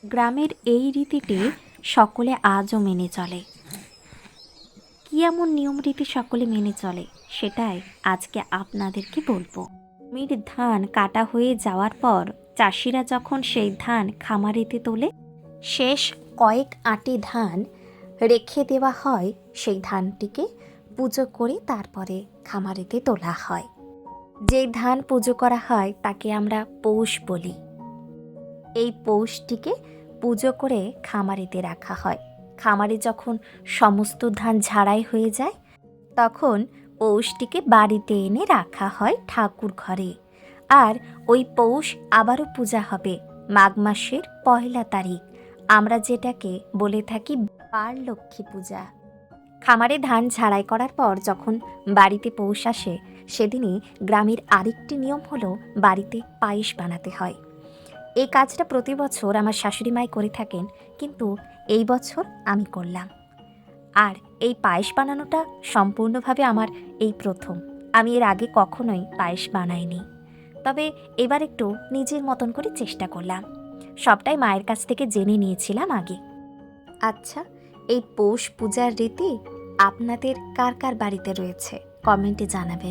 গ্রামের এই রীতিটি সকলে আজও মেনে চলে। কি এমন নিয়ম রীতি সকলে মেনে চলে সেটাই আজকে আপনাদেরকে বলবো। জমির ধান কাটা হয়ে যাওয়ার পর চাষিরা যখন সেই ধান খামারেতে তোলে, শেষ কয়েক আঁটি ধান রেখে দেওয়া হয়। সেই ধানটিকে পুজো করে তারপরে খামারেতে তোলা হয়। যেই ধান পুজো করা হয় তাকে আমরা পৌষ বলি। এই পৌষটিকে পুজো করে খামারেতে রাখা হয়। খামারে যখন সমস্ত ধান ঝাড়াই হয়ে যায় তখন পৌষটিকে বাড়িতে এনে রাখা হয় ঠাকুর ঘরে। আর ওই পৌষ আবারও পূজা হবে মাঘ মাসের 1 তারিখ, আমরা যেটাকে বলে থাকি বার লক্ষ্মী পূজা। খামারে ধান ঝাড়াই করার পর যখন বাড়িতে পৌষ আসে, সেদিনই গ্রামের আরেকটি নিয়ম হলো বাড়িতে পায়েস বানাতে হয়। এই কাজটা প্রতি বছর আমার শাশুড়ি মাই করে থাকেন, কিন্তু এই বছর আমি করলাম। আর এই পায়েস বানানোটা সম্পূর্ণভাবে আমার এই প্রথম। আমি এর আগে কখনোই পায়েস বানাইনি, তবে এবার একটু নিজের মতন করে চেষ্টা করলাম। সবটাই মায়ের কাছ থেকে জেনে নিয়েছিলাম আগে। আচ্ছা, এই পৌষ পূজার রীতি আপনাদের কার কার বাড়িতে রয়েছে কমেন্টে জানাবেন।